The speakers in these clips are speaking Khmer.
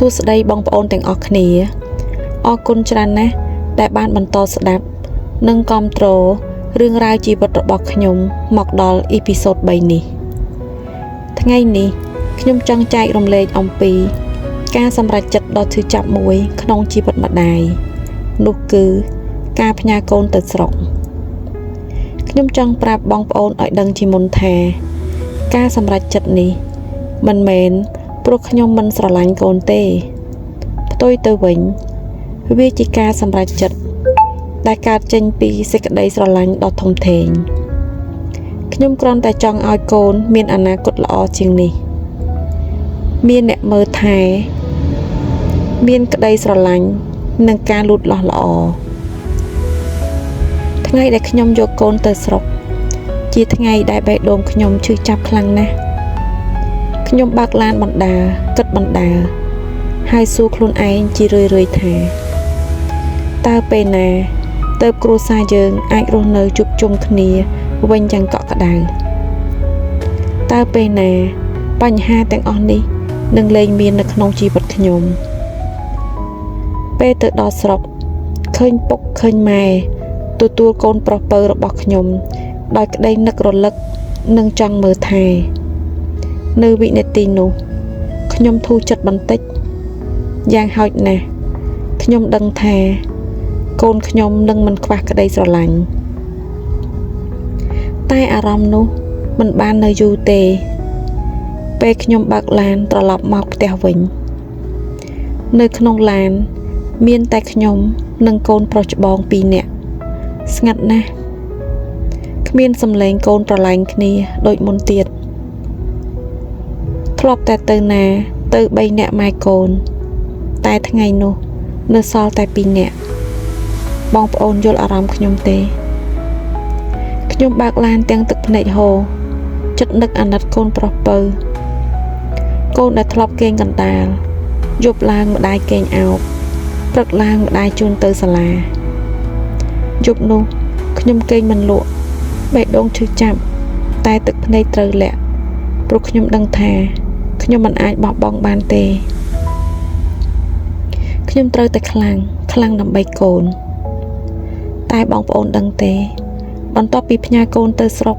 សួស្តីបងប្អូនទាំងអស់គ្នាអរគុណច្រើនណាស់ដែលបានបន្តស្ដាប់និងគាំទ្ររឿងរ៉ាវជីវិតរបស់ខ្ញុំមកដល់អ៊ីពីសូត3នេះថ្ងៃនេះខ្ញុំចង់ចែករំលែកអំពីការសម្រេចចិត្តដ៏ឈឺចាប់មួយក្នុងជីវិតម្ដាយនោះគឺការផ្ញើកូនទៅស្រុកខ្ញុំចង់ប្រាប់បងប្អូនឲ្យដឹងជាមុនថាការសម្រេចចិត្តនេះមិនមែនព្រោះខ្ញុំមិនស្រឡាញ់កូនទេផ្ទុយទៅវិញវាជាការសម្រេចចិត្តដែលកើតចេញពីសេចក្តីស្រឡាញ់ដ៏ធំធេងខ្ញុំគ្រាន់តែចង់ឲ្យកូនមានអនាគតល្អជាងនេះមានអ្នកមើលថែមានក្តីស្រឡាញ់និងការលូតលាស់ល្អថ្ងៃដែលខ្ញុំយកកូនទៅស្រុកជាថ្ងៃដែលបេះដូងខ្ញុំឈឺចាប់ខ្លាំងណាស់ខ្ញុំបើកឡានបណ្ដាគិតបណ្ដាហើយសួរខ្លួនឯងជារឿយៗថាតើពេលណាទើបគ្រួសារយើងអាចរស់នៅជួបជុំគ្នាវិញយ៉ាងកក់ក្ដៅតើពេលណាបញ្ហាទាំងអស់នេះនឹងលែងមាននៅក្នុងជីវិតខ្ញុំពេលទៅដល់ស្រុកឃើញពុកឃើញម៉ែទទួលកូនប្រុសពៅរបស់ខ្ញុំដោយក្តីនឹករលឹកនិងចង់មើលថែនៅវិនាទីនោះខ្ញុំធូរចិត្តបន្តិចយ៉ាងហោចណាស់ខ្ញុំដឹងថាកូនខ្ញុំនឹងមិនខ្វះក្តីស្រឡាញ់តែអារម្មណ៍នោះមិនបាននៅយូរទេពេលខ្ញុំបើកឡានត្រឡប់មកផ្ទះវិញនៅក្នុងឡានមានតែខ្ញុំនិងកូនប្រុសច្បង2នាក់ស្ងាត់ណាស់គ្មានសំឡេងកូនប្រឡែងគ្នាដូចមុនទៀតធ្លាប់តែទៅណាទៅ3នាក់ម៉ែកូនតែថ្ងៃនោះនៅសល់តែ2នាក់បងប្អូនយល់អារម្មណ៍ខ្ញុំទេខ្ញុំបើកឡានទាំងទឹកភ្នែកហូរចិត្តនឹកអាណិតកូនប្រុសពៅកូនដែលធ្លាប់គេងកណ្ដាលយប់ឡើងម្ដាយគេងអោបព្រឹកឡើងម្ដាយជូនទៅសាលាយប់នោះខ្ញុំគេងមិនលក់បេះដូងឈឺចាប់តែទឹកភ្នែកត្រូវលាក់ព្រោះខ្ញុំដឹងថាខ្ញុំមិនអាចបោះបង់បានទេខ្ញុំត្រូវតែខ្លាំងដើម្បីកូនតែបងប្អូនដឹងទេបន្ទាប់ពីផ្ញើកូនទៅស្រុក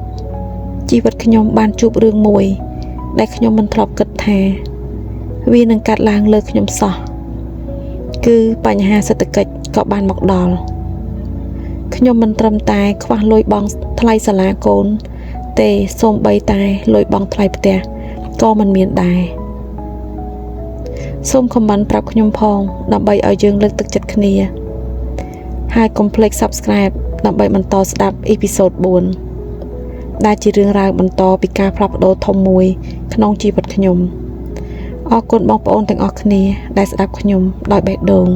ជីវិតខ្ញុំបានជួបរឿងមួយដែលខ្ញុំមិនធ្លាប់គិតថាវានឹងកាត់ឡើងលើខ្ញុំសោះគឺបញ្ហាសេដ្ឋកិច្ចក៏បានមកដល់ខ្ញុំមិនត្រឹមតែខ្វះលុយបង់ថ្លៃសាលាកូនទេសូម្បីតែលុយបង់ថ្លៃផ្ទះក៏មិនមានដែរសូមខមមិនប្រាប់ខ្ញុំផងដើម្បីឲ្យយើងលើកទឹកចិត្តគ្នាហើយកុំភ្លេច Subscribe ដើម្បីបន្តស្ដាប់អ៊ីពីសូត4ដែលជារឿងរ៉ាវបន្តពីការផ្លាស់ប្ដូរធំមួយក្នុងជីវិតខ្ញុំអរគុណបងប្អូនទាំងអស់គ្នាដែលស្ដាប់ខ្ញុំដោយបេះដូង